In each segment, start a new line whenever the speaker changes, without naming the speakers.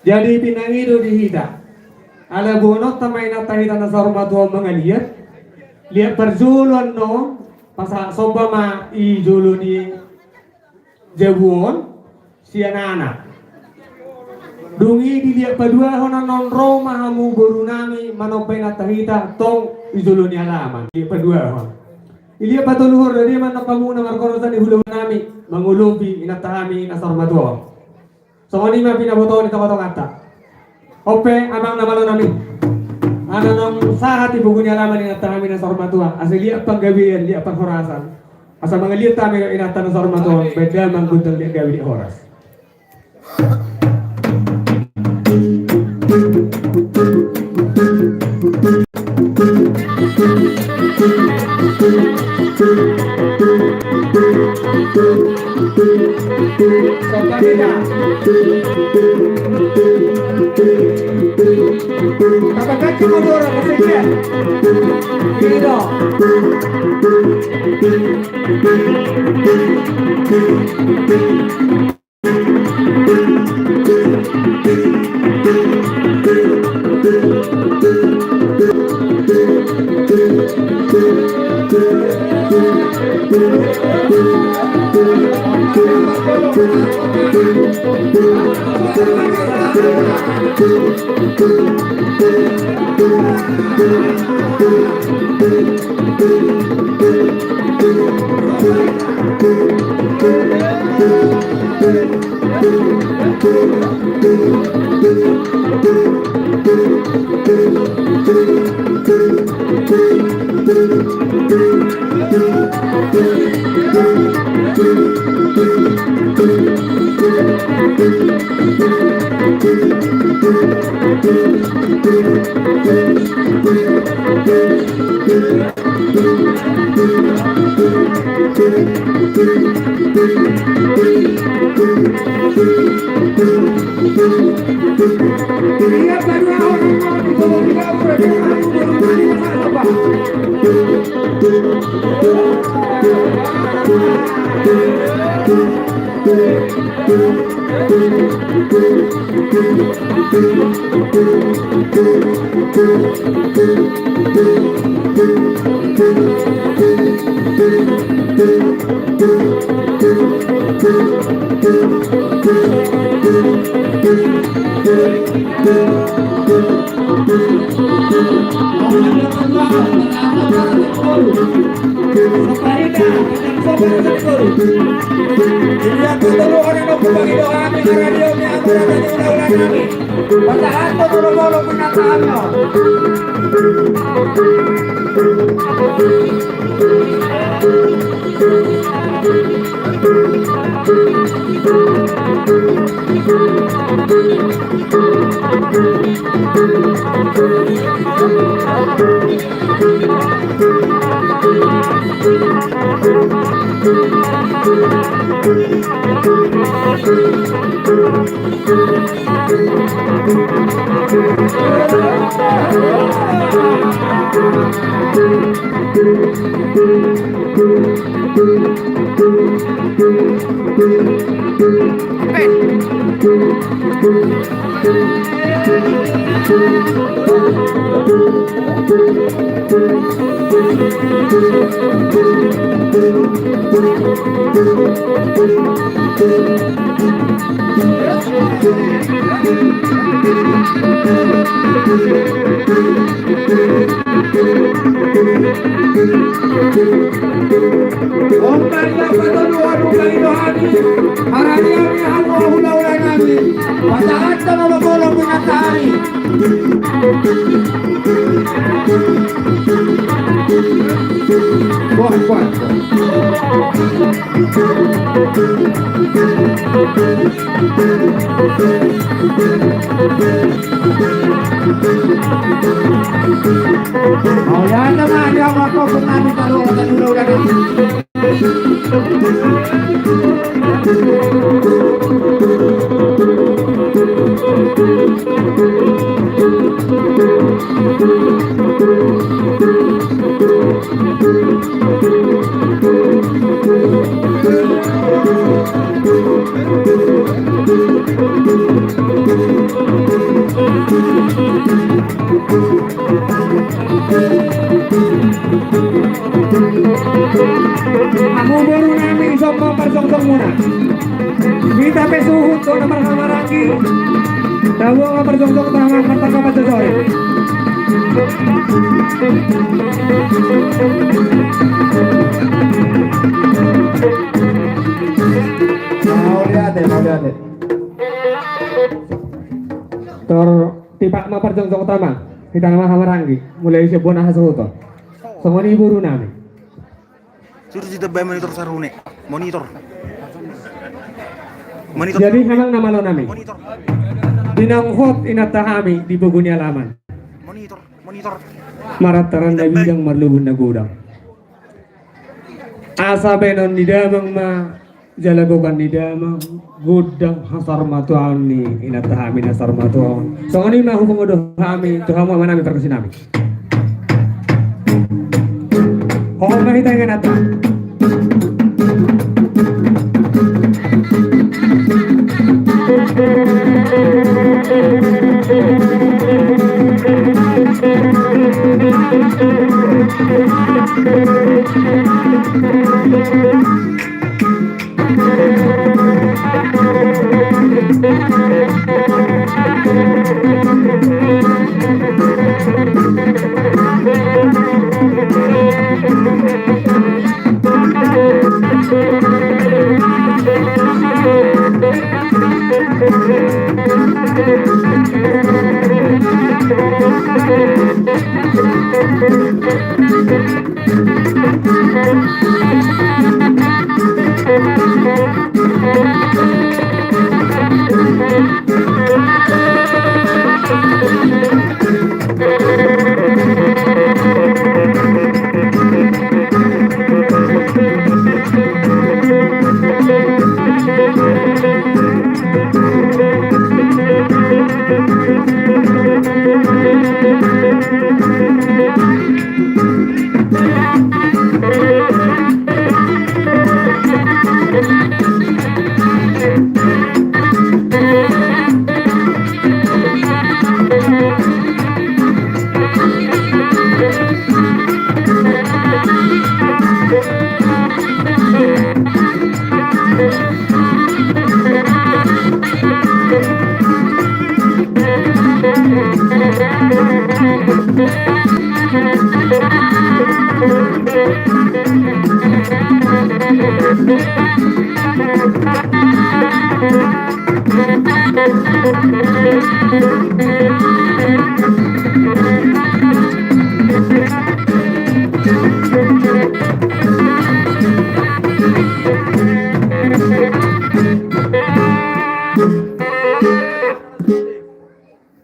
Jadi pinangido di hita. Ala bunot tamay na tahita na sa rumatuwa mga liat perjuluan no pasa soba ma i julu di jabuon sianana. Dungi di liat padua hona non Roma hamu borunami manopay na tahita tong i julu ni alaman. Di padua hon. Ilia patuluhur dari mana pamuna markorosan di hulu nami mangulubi inatahami na sa rumatuwa. So ni ma pinaboto ni tabatong ata. Ope amang namalo nami. Ano nang sahat ibugo niya laman inata kami ng sarmatua. Asa liya pang gawian, liya pang horasan. Asa mga liya tami inata ng sarmatua. Beda mang gudang liya gawi di horas. Kapag kumodora kasi siya. Dito. Oh ya teman, yang waktu pengen kalau dulu Amo baru nami isok mau persongsong muna. Kita pesuhut ko na marhamaraki. Tawo nga persongsong tamang matakapat sa sore.
Mau lihat.
Tor tipak ma persongsong tamang. Kita nama hamaranggi. Mulai sebuah na hasuto. Songoni buru nami.
Suruh ditebak monitor sarune. Monitor.
Jadi memang nama lo nami.
Monitor.
Dinanghot inatahami di bugunya laman.
Monitor.
Marataran na bigang marlubun na gudang. Asa benon di damang ma jalagokan di damang gudang hasar matuan ni inatahami hasar matuan. So ani ma hubung odoh kami tuh kamu mana mi perkusi nami. Oh mahita nga nata.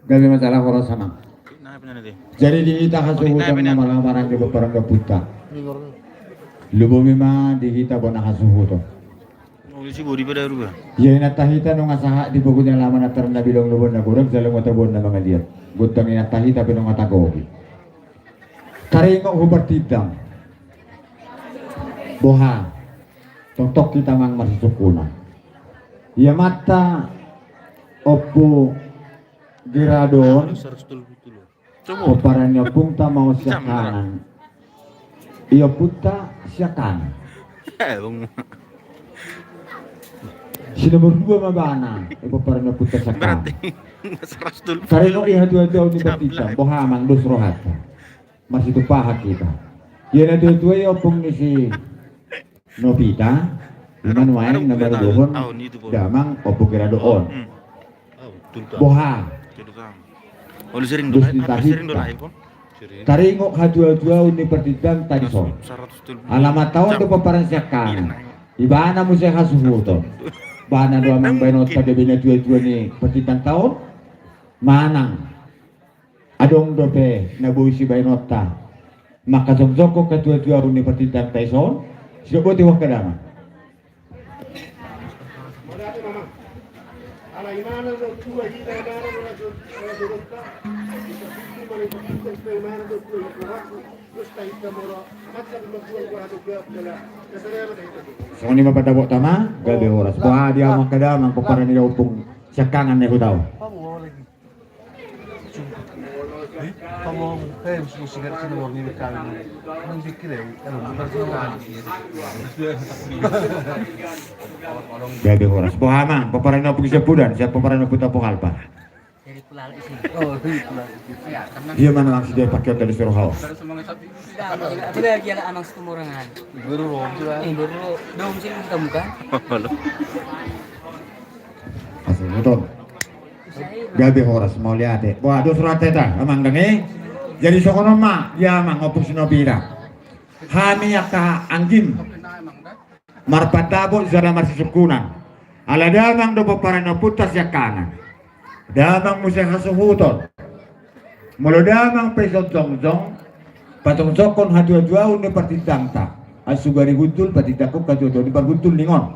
Gabi masalah horos sama.
Nah, apa nanti?
Jadi dihita kasuhutan na malamaran di beberang kaputa. Lubo mima dihita ko nakasuhuto.
Oh, si body pada rubah.
Yan natahita nung asaha di bugo niya laman na taran na bilong lubon na kurang sa lumatabon na mga liat. Gutang inatahita pinong atagogi. Karingo hubartidang. Boha. Tontok kita mang masusukunan. Yamata opo giradon o para niya punta mau siya kanan. Iyo punta siya kanan. Sino berdua mabana, ipo para niya punta siya kanan. Kareno ihadu-hadu ni Batista, bohamang dos rohat. Masih tupahat kita. Yan na dua iyo pong ni si Nobita, iman wain na marudohon, damang opo giradon. Boha.
Oleh sering
Terus
dola, apa sering dola
ditahita.
iPhone?
Taringok hadua-dua Universitas Tadison. Alamat tahun itu paparan siakan. Ibana mo siya kasuhuto. Bana doa mang benot pada bina dua-dua ni pertitan tahun. Manang. Adong dope nabuhi si benota. Maka zonzoko ka dua-dua Universitas Tadison. Sino buti wak kadama. So ni mapadabo tama, gabi oras. Kuha dia ang kadamang para nila upong siyakangan na ko daw.
Kamu musik sini mau nih kami. Nang pikir ya, benar sama.
Gabi horas. Bohama, paparan na pugisa pudan, siya paparan na puta pokalpa.
Dari Pulau isi.
Oh, itu lah.
Dia mana langsung dia pakai dari suruh hal.
Aku lagi ada anak setumurangan.
Baru rom juga.
Baru dong sih kita bukan.
Halo.
Asal betul. Gabi horas mau lihat deh. Wah, dos surat teta, amang dengi. Jadi sokono ma, ya mang opus sinopira. Hani yaka anggim. Marpatabo zara marsisukunan. Ala damang do paparan putas yakanan. Damang musay hasuhuton. Mulo damang peso zong-zong. Patong zokon hadua-dua ni partitangta. Asugari guntul patitakuk kajodo ni parguntul lingon.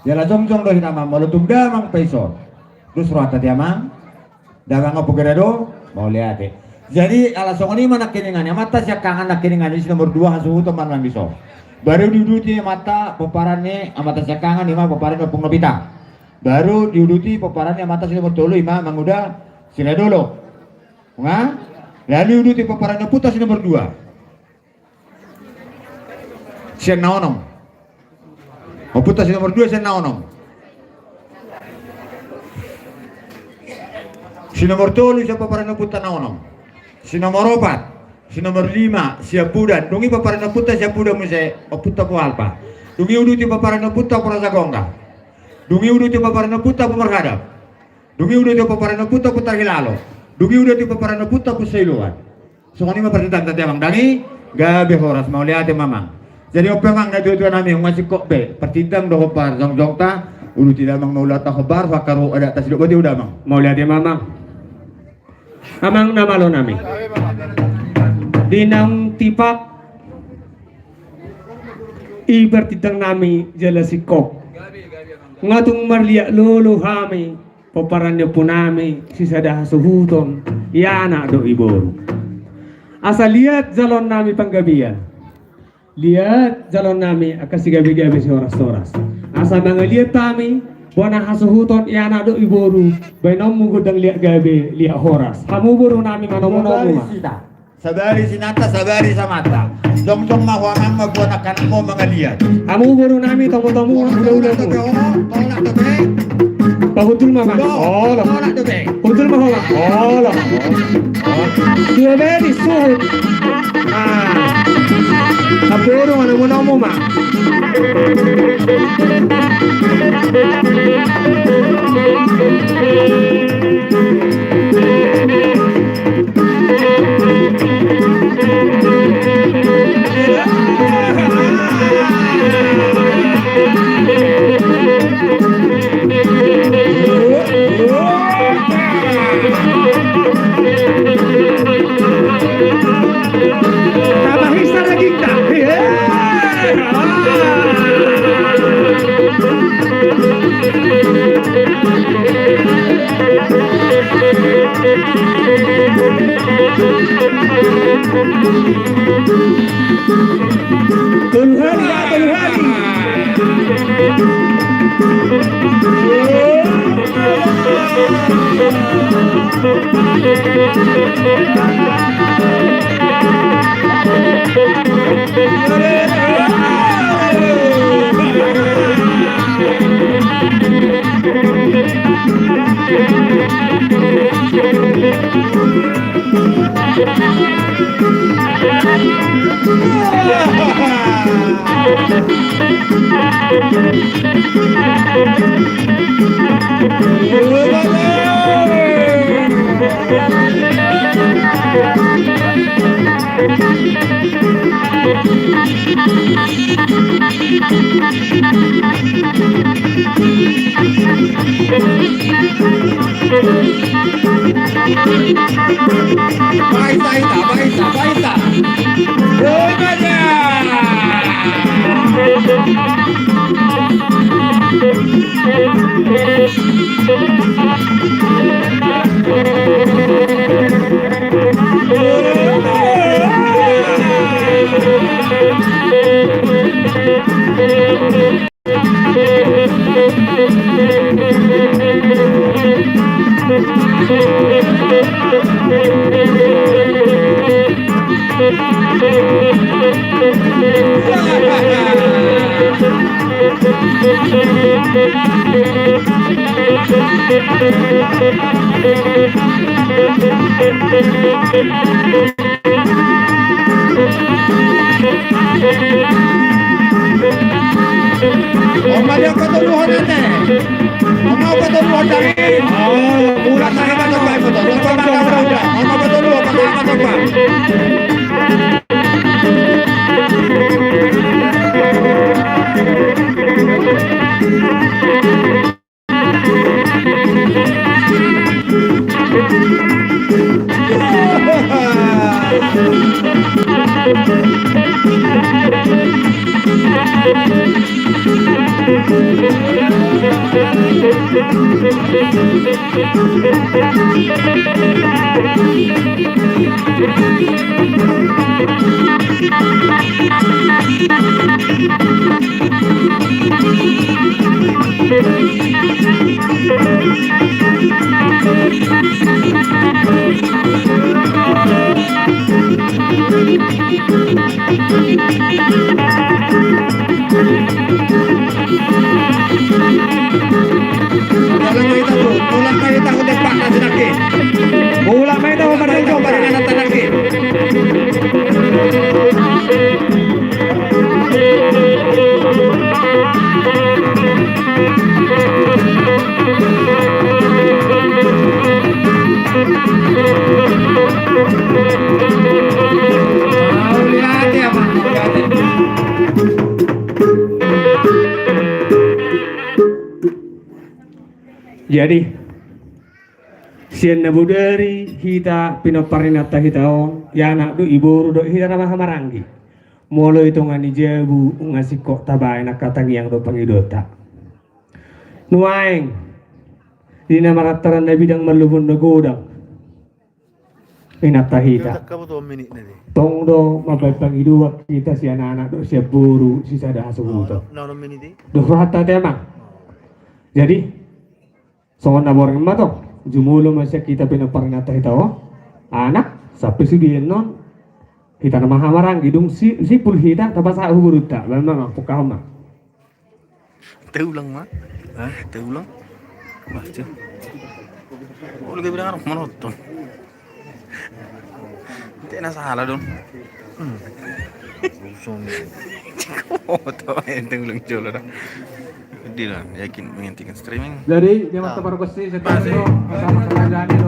Jala zong-zong do hinama mulo damang peso. Terus surat tadi amang. Damang apa gerado? Mau lihat deh. Jadi alasan ini mana kiningannya mata siya kangen nak kiningan di nomor 2 hasuhuton man biso. Baru diuduti mata peparannya mata siya kangen ima peparan pung nobita. Baru diuduti peparannya mata siya nomor 3 ima manguda sila dulu. Nga? Lalu diuduti peparannya putas nomor 2. Siya naonom. O putas nomor 2 siya naonom. Si nomor 3 siya peparannya putas naonom. Si nomor 4, si nomor 5 siya pudan. Dungi paparan na puta siya pudan mo siya o puta po alpa. Dungi uduti paparan na puta po rasagongga. Dungi uduti paparan na puta po marhadap. Dungi uduti paparan na puta po tarhilalo. Dungi uduti paparan na puta po sa iluan. So kanina mapartitang tati amang dangi, gabi horas mau lihat mamang. Jadi ope mang na dua namin yung masih kokbe. Partitang do kopar zong ta. Uduti damang maulat na kobar fakaro ada tas do udah mang.
Mau lihat ya mamang. Amang namalo nami. Dinang tipak ibertitang nami jala sikok. Ngatung marliak lolo hami paparannya punami sisada hasuhuton yana do iboru. Asa lihat jalon nami panggabian. Lihat jalon nami akan si gabi-gabi si horas-horas. Asa mangaliat tami wana hasuhuton yana do iboru bainom mugudang lihat gabi lihat horas. Hamu boru nami manomo-nomo.
Sabari sinata, sabari samata. Dong-dong mahuamang magwanakan mo mga liat.
Hamu boru nami tomo-tomo udah-udah mo.
Tolak to be.
Pahudul mama. Oh,
Tolak to be.
Hudul mama. Oh, lah. Dia beri suhud. Ah. Kapuro manomo-nomo ma. Kabahisa lagi tak? Tulhari ya tulhari. Baita.
Oma dia ketuduhan nanti. Oma ketuduhan dari. Oh, bulan saya kan sampai betul. Oma ketuduhan apa apa.
Jadi sian nabu dari hita pinoparinata hitao ya anak do ibu do hita nama hamarangi molo itu ngani jebu ngasih kok tabai nak katangi yang do pangidota nuaeng di nama rataran na bidang malubun do godang inata hita
Kamu tuh menit nih.
tong do mabai pangidua kita si anak-anak do siap buru si sada asubuto
Nah, menit ini.
do rata temang jadi songon naboreng ma to jumulo masya kita pinaparinata hitaw anak sapi sugian non kita nama hamarang gidung si pul hita tapasa huburuta bama pukahma
Teulang mah. Hah? Teulang. Baca. Oh, lagi bilang mana monoton. Tidak ada salah dong. Oh, tahu yang ulang jolo dah. Dia yakin menghentikan streaming.
jadi dia mata baru besi setelah itu sama kerajaan itu